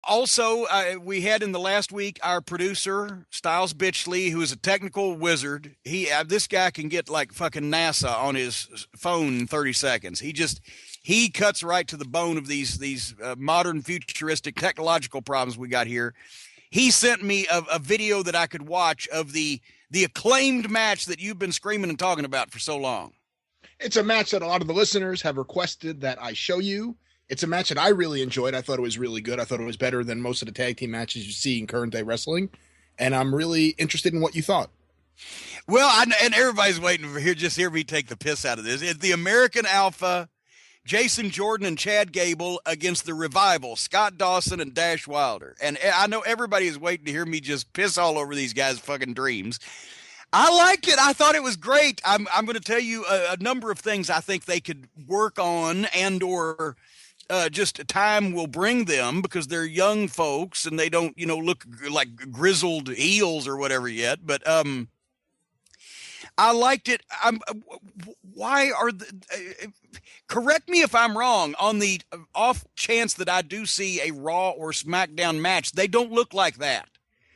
Also, we had in the last week our producer Styles Bitchley, who is a technical wizard. This guy can get like fucking NASA on his phone in 30 seconds. He cuts right to the bone of these modern futuristic technological problems we got here. He sent me a video that I could watch of the acclaimed match that you've been screaming and talking about for so long. It's a match that a lot of the listeners have requested that I show you. It's a match that I really enjoyed. I thought it was really good. I thought it was better than most of the tag team matches you see in current day wrestling. And I'm really interested in what you thought. Well, and everybody's waiting to hear me take the piss out of this. It's the American Alpha, Jason Jordan and Chad Gable against the Revival, Scott Dawson and Dash Wilder. And I know everybody is waiting to hear me just piss all over these guys' fucking dreams. I liked it. I thought it was great. I'm going to tell you a number of things I think they could work on and or just time will bring them, because they're young folks and they don't, look like grizzled heels or whatever yet. But I liked it. Why are correct me if I'm wrong, on the off chance that I do see a Raw or SmackDown match, they don't look like that.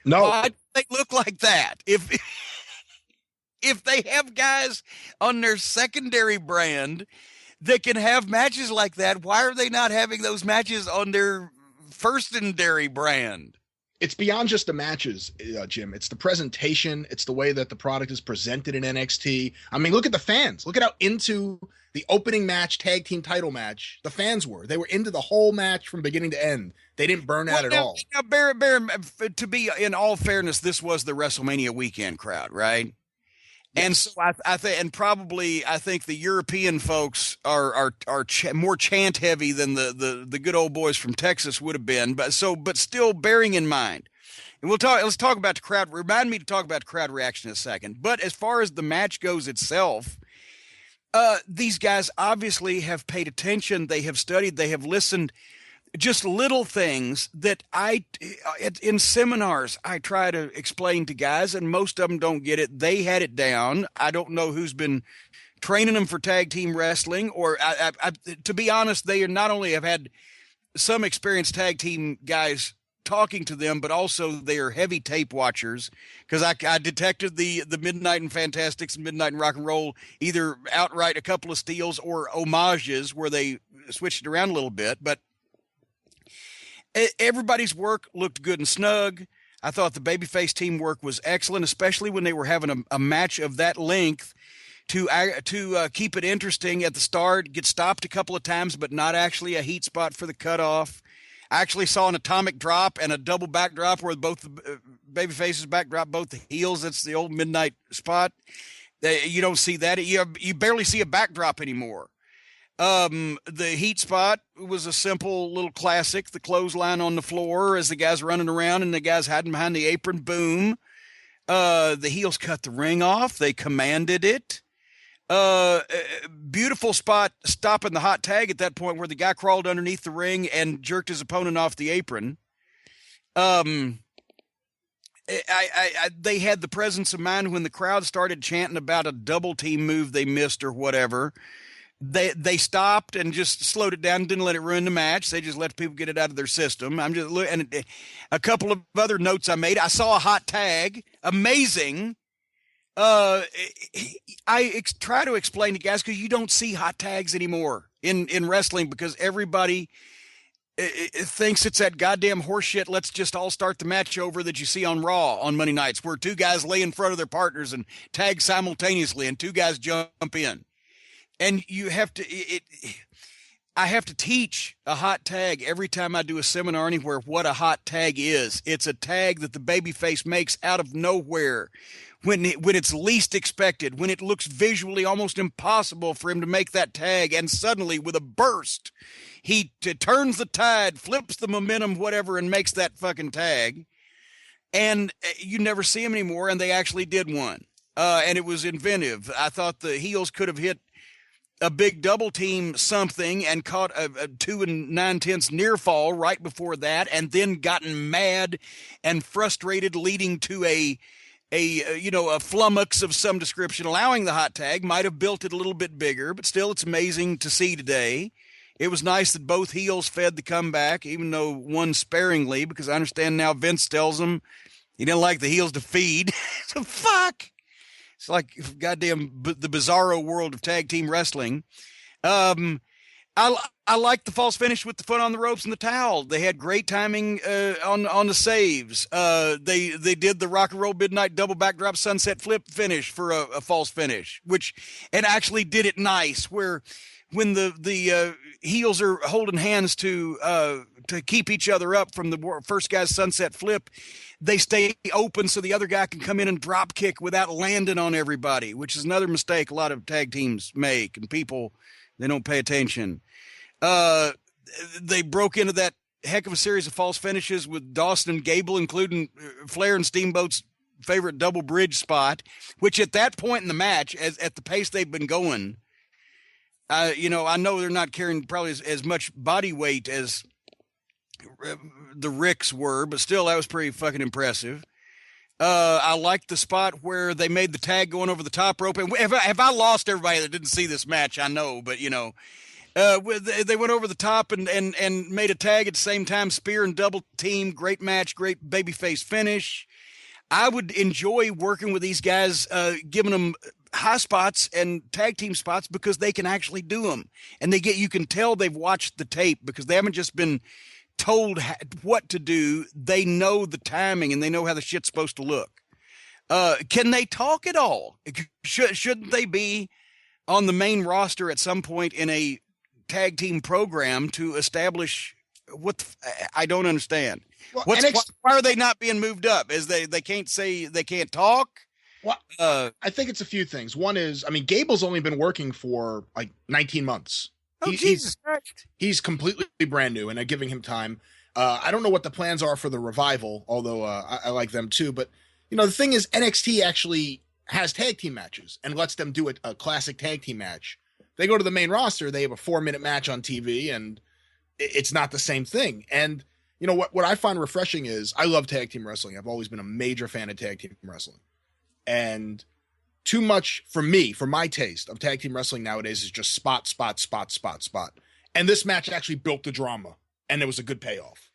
No, why do they look like that? If they have guys on their secondary brand that can have matches like that, why are they not having those matches on their firstendary brand? It's beyond just the matches, Jim. It's the presentation. It's the way that the product is presented in NXT. I mean, look at the fans. Look at how into the opening match, tag team title match, the fans were. They were into the whole match from beginning to end. They didn't burn out at all. Now, Bear, to be in all fairness, this was the WrestleMania weekend crowd, right? Yes. And so I think the European folks are more chant heavy than the good old boys from Texas would have been. But still bearing in mind, and let's talk about the crowd. Remind me to talk about the crowd reaction in a second. But as far as the match goes itself, these guys obviously have paid attention. They have studied. They have listened. Just little things that in seminars, I try to explain to guys, and most of them don't get it. They had it down. I don't know who's been training them for tag team wrestling, or to be honest, they not only have had some experienced tag team guys talking to them, but also they are heavy tape watchers, because I detected the Midnight and Fantastics and Midnight and Rock and Roll either outright a couple of steals or homages where they switched it around a little bit, but everybody's work looked good and snug. I thought the babyface team work was excellent, especially when they were having a match of that length to keep it interesting at the start, get stopped a couple of times, but not actually a heat spot for the cutoff. I actually saw an atomic drop and a double backdrop where both the babyfaces backdrop both the heels. That's the old midnight spot. You don't see that. You barely see a backdrop anymore. The heat spot was a simple little classic, the clothesline on the floor as the guys running around and the guys hiding behind the apron. Boom. The heels cut the ring off. They commanded it. Beautiful spot stopping the hot tag at that point where the guy crawled underneath the ring and jerked his opponent off the apron. They had the presence of mind when the crowd started chanting about a double team move they missed or whatever. They stopped and just slowed it down, didn't let it ruin the match. They just let people get it out of their system. I'm just and a couple of other notes I made. I saw a hot tag, amazing. I try to explain to guys, because you don't see hot tags anymore in wrestling, because everybody thinks it's that goddamn horseshit. Let's just all start the match over that you see on Raw on Monday nights, where two guys lay in front of their partners and tag simultaneously, and two guys jump in. And you have to, I have to teach a hot tag every time I do a seminar anywhere what a hot tag is. It's a tag that the babyface makes out of nowhere when it's least expected, when it looks visually almost impossible for him to make that tag. And suddenly with a burst, he turns the tide, flips the momentum, whatever, and makes that fucking tag. And you never see him anymore. And they actually did one. And it was inventive. I thought the heels could have hit a big double team something and caught a 2 9/10 near fall right before that, and then gotten mad and frustrated, leading to a flummox of some description, allowing the hot tag. Might have built it a little bit bigger, but still it's amazing to see today. It was nice that both heels fed the comeback, even though one sparingly, because I understand now Vince tells them he didn't like the heels to feed. So fuck. It's like goddamn the bizarro world of tag team wrestling. I like the false finish with the foot on the ropes and the towel. They had great timing on the saves. They did the rock and roll midnight double backdrop sunset flip finish for a false finish, and actually did it nice. Where when the heels are holding hands to keep each other up from the first guy's sunset flip, they stay open so the other guy can come in and drop kick without landing on everybody, which is another mistake a lot of tag teams make, and people, they don't pay attention. They broke into that heck of a series of false finishes with Dawson and Gable, including Flair and Steamboat's favorite double bridge spot, which at that point in the match, at the pace they've been going, I know they're not carrying probably as much body weight as the Ricks were, but still, that was pretty fucking impressive. I liked the spot where they made the tag going over the top rope. And have I lost everybody that didn't see this match? I know, but they went over the top and made a tag at the same time, spear and double team. Great match, great babyface finish. I would enjoy working with these guys, giving them high spots and tag team spots because they can actually do them. And you can tell they've watched the tape because they haven't just been told what to do. They know the timing and they know how the shit's supposed to look. Can they talk at all? Shouldn't they be on the main roster at some point in a tag team program to establish I don't understand. Well, why are they not being moved up? Is they can't say, they can't talk? Well, I think it's a few things. One is, Gable's only been working for like 19 months. Jesus Christ. He's completely brand new, and I'm giving him time. I don't know what the plans are for the revival, although I like them too. But, the thing is, NXT actually has tag team matches and lets them do a classic tag team match. They go to the main roster, they have a 4-minute match on TV, and it's not the same thing. And, what I find refreshing is I love tag team wrestling. I've always been a major fan of tag team wrestling. And too much for my taste of tag team wrestling nowadays is just spot. And this match actually built the drama, and it was a good payoff.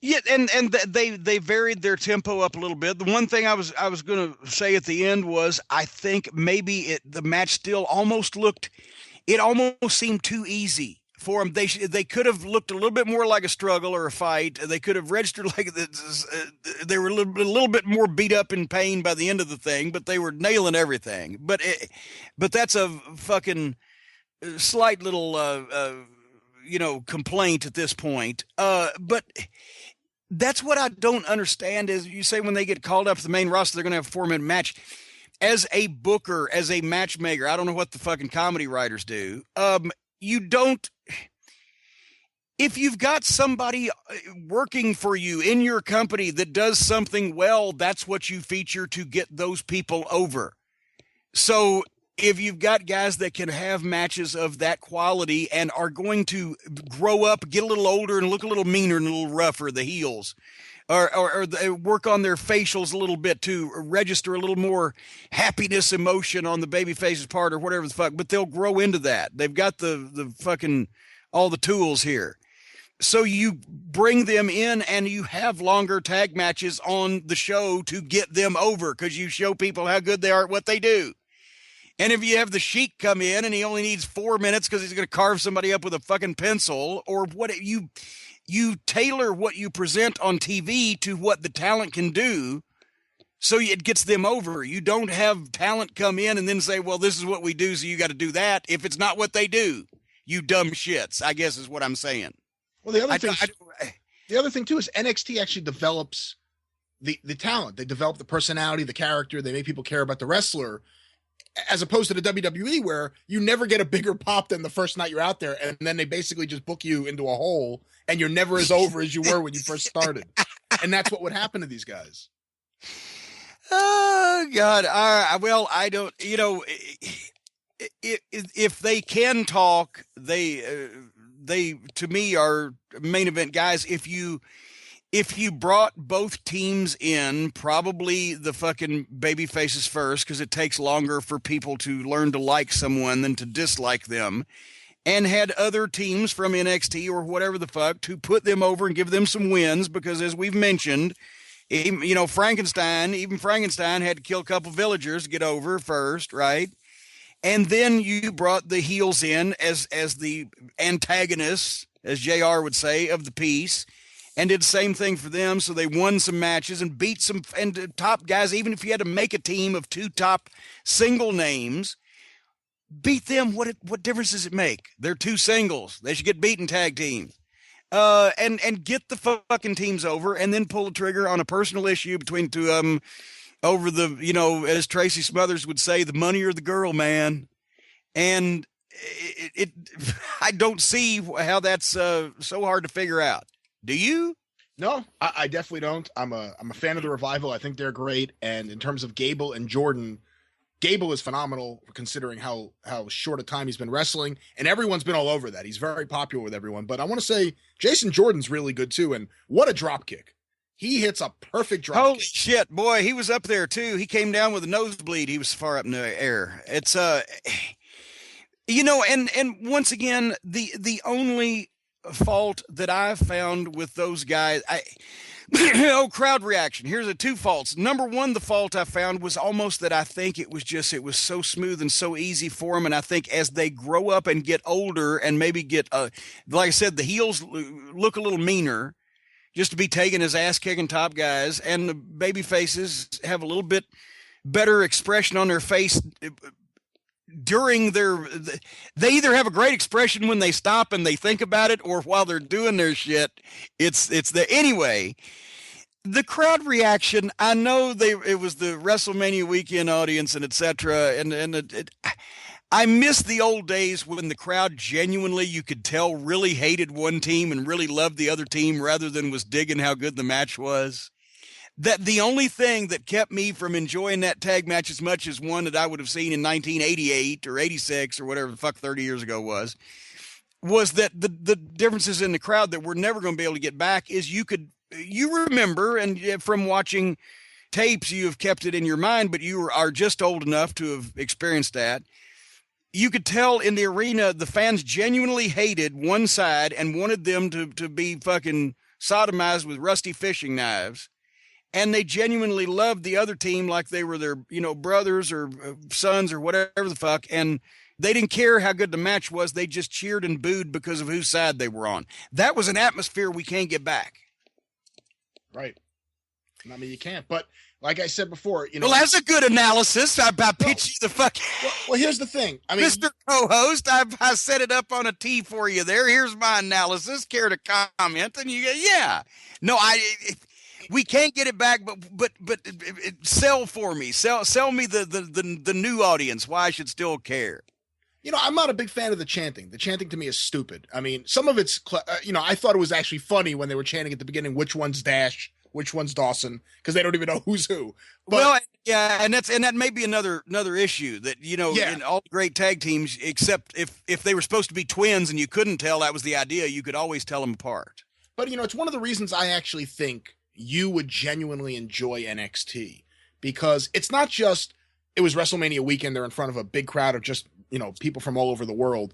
Yeah, and they varied their tempo up a little bit. The one thing I was going to say at the end was I think maybe the match still almost seemed too easy for them. They could have looked a little bit more like a struggle or a fight. They could have registered like they were a little bit more beat up in pain by the end of the thing, but they were nailing everything. But that's a fucking slight little complaint at this point. But that's what I don't understand is you say when they get called up to the main roster, they're going to have a 4-minute match. As a booker, as a matchmaker, I don't know what the fucking comedy writers do. You don't, if you've got somebody working for you in your company that does something well, that's what you feature to get those people over. So if you've got guys that can have matches of that quality and are going to grow up, get a little older and look a little meaner and a little rougher, the heels, or they work on their facials a little bit to register a little more happiness, emotion on the babyface's part or whatever the fuck, but they'll grow into that. They've got the fucking, all the tools here. So you bring them in and you have longer tag matches on the show to get them over because you show people how good they are at what they do. And if you have the Sheik come in and he only needs 4 minutes because he's going to carve somebody up with a fucking pencil, or what, you tailor what you present on TV to what the talent can do so it gets them over. You don't have talent come in and then say, well, this is what we do, so you got to do that. If it's not what they do, you dumb shits, I guess is what I'm saying. Well, the other thing too is NXT actually develops the talent. They develop the personality, the character. They make people care about the wrestler, as opposed to the WWE where you never get a bigger pop than the first night you're out there, and then they basically just book you into a hole, and you're never as over as you were when you first started. And that's what would happen to these guys. Oh God! Well, I don't. If they can talk, they to me are main event guys. If you brought both teams in, probably the fucking baby faces first, because it takes longer for people to learn to like someone than to dislike them. and had other teams from NXT or whatever the fuck to put them over and give them some wins, because as we've mentioned, you know, Frankenstein had to kill a couple villagers to get over first, right? And then you brought the heels in as the antagonists, as JR would say, of the piece, and did the same thing for them. So they won some matches and beat some and top guys. Even if you had to make a team of 2 top single names, beat them. What difference does it make? They're 2 singles. They should get beaten tag teams. And get the fucking teams over, and then pull the trigger on a personal issue between the 2 of them over the, you know, as Tracy Smothers would say, the money or the girl, man. And I don't see how that's so hard to figure out. Do you? No, I definitely don't. I'm a fan of the Revival. I think they're great. And in terms of Gable and Jordan, Gable is phenomenal considering how short a time he's been wrestling, and everyone's been all over that. He's very popular with everyone. But I want to say Jason Jordan's really good too, and what a drop kick. He hits a perfect drop Holy kick. shit, boy, he was up there too. He came down with a nosebleed. He was far up in the air. It's you know, and once again, the only fault that I've found with those guys, crowd reaction. Here's the 2 faults. Number 1, the fault I found was almost that I think it was so smooth and so easy for them. And I think as they grow up and get older and maybe get, like I said, the heels look a little meaner just to be taken as ass kicking top guys, and the baby faces have a little bit better expression on their face during they either have a great expression when they stop and they think about it, or while they're doing their shit. Anyway, the crowd reaction, I know it was the WrestleMania weekend audience and etc. And I miss the old days when the crowd genuinely, you could tell, really hated one team and really loved the other team rather than was digging how good the match was. That the only thing that kept me from enjoying that tag match as much as one that I would have seen in 1988 or 86 or whatever the fuck 30 years ago was that the differences in the crowd that we're never going to be able to get back is you remember, and from watching tapes, you have kept it in your mind, but you are just old enough to have experienced that. You could tell in the arena, the fans genuinely hated one side and wanted them to be fucking sodomized with rusty fishing knives. And they genuinely loved the other team like they were their, you know, brothers or sons or whatever the fuck. And they didn't care how good the match was. They just cheered and booed because of whose side they were on. That was an atmosphere we can't get back. Right. I mean, you can't. But like I said before, you know. Well, that's a good analysis. I pitch you the fuck. Well, here's the thing. I mean, Mr. Co-host, I set it up on a tee for you there. Here's my analysis. Care to comment? And you go, yeah. No, we can't get it back, but sell for me. Sell me the new audience why I should still care. You know, I'm not a big fan of the chanting. The chanting to me is stupid. I mean, some of it's, you know, I thought it was actually funny when they were chanting at the beginning, which one's Dash, which one's Dawson, because they don't even know who's who. But, well, yeah, and that may be another issue that, you know, in all great tag teams, except if they were supposed to be twins and you couldn't tell that was the idea, you could always tell them apart. But, you know, it's one of the reasons I actually think you would genuinely enjoy NXT, because it's not just it was WrestleMania weekend, they're in front of a big crowd of just, you know, people from all over the world.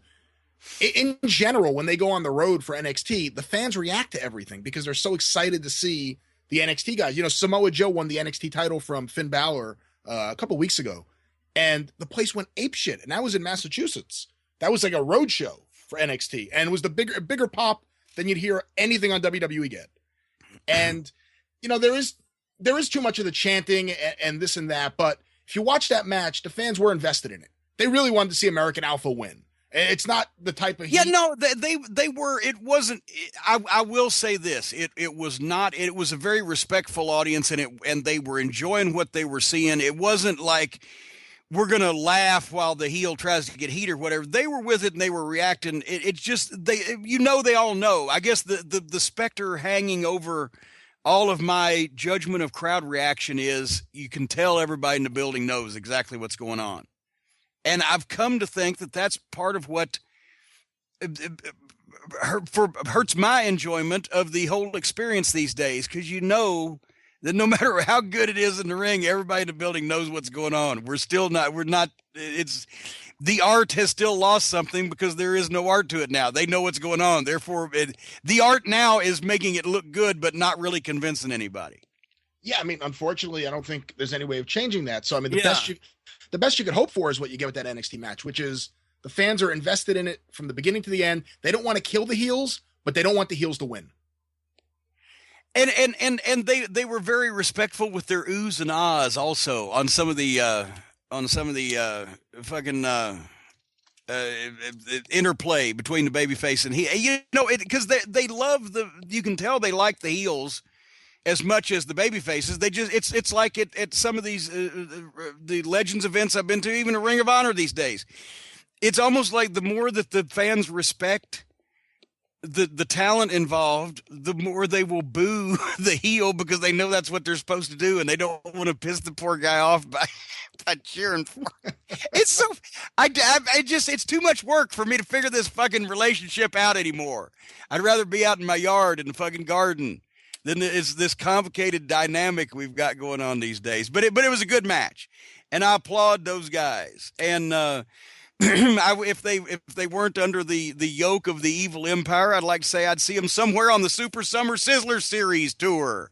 In general, when they go on the road for NXT, the fans react to everything because they're so excited to see the NXT guys. You know, Samoa Joe won the NXT title from Finn Balor a couple weeks ago, and the place went apeshit, and that was in Massachusetts. That was like a road show for NXT, and it was the bigger pop than you'd hear anything on WWE get. And you know, there is too much of the chanting and this and that, but if you watch that match, the fans were invested in it. They really wanted to see American Alpha win. It's not the type of heat. Yeah, no, they were. It wasn't. I will say this. It was not. It was a very respectful audience, and they were enjoying what they were seeing. It wasn't like we're gonna laugh while the heel tries to get heat or whatever. They were with it and they were reacting. It's just they all know. I guess the specter hanging over all of my judgment of crowd reaction is you can tell everybody in the building knows exactly what's going on. And I've come to think that that's part of what hurts my enjoyment of the whole experience these days, because you know that no matter how good it is in the ring, everybody in the building knows what's going on. We're not, it's the art has still lost something because there is no art to it now. They know what's going on. Therefore, the art now is making it look good, but not really convincing anybody. Yeah, I mean, unfortunately, I don't think there's any way of changing that. So, I mean, Yeah. the best you could hope for is what you get with that NXT match, which is the fans are invested in it from the beginning to the end. They don't want to kill the heels, but they don't want the heels to win. And they were very respectful with their oohs and ahs also on some of the interplay between the babyface and he. You know, because they love you can tell they like the heels as much as the baby faces. They just it's like at some of these the Legends events I've been to, even a Ring of Honor these days. It's almost like the more that the fans respect the talent involved, the more they will boo the heel because they know that's what they're supposed to do, and they don't want to piss the poor guy off by cheering for him. It's so I just it's too much work for me to figure this fucking relationship out anymore. I'd rather be out in my yard in the fucking garden than it's this complicated dynamic we've got going on these days. But it was a good match, and I applaud those guys. And if they weren't under the yoke of the evil empire, I'd like to say I'd see them somewhere on the Super Summer Sizzler Series tour.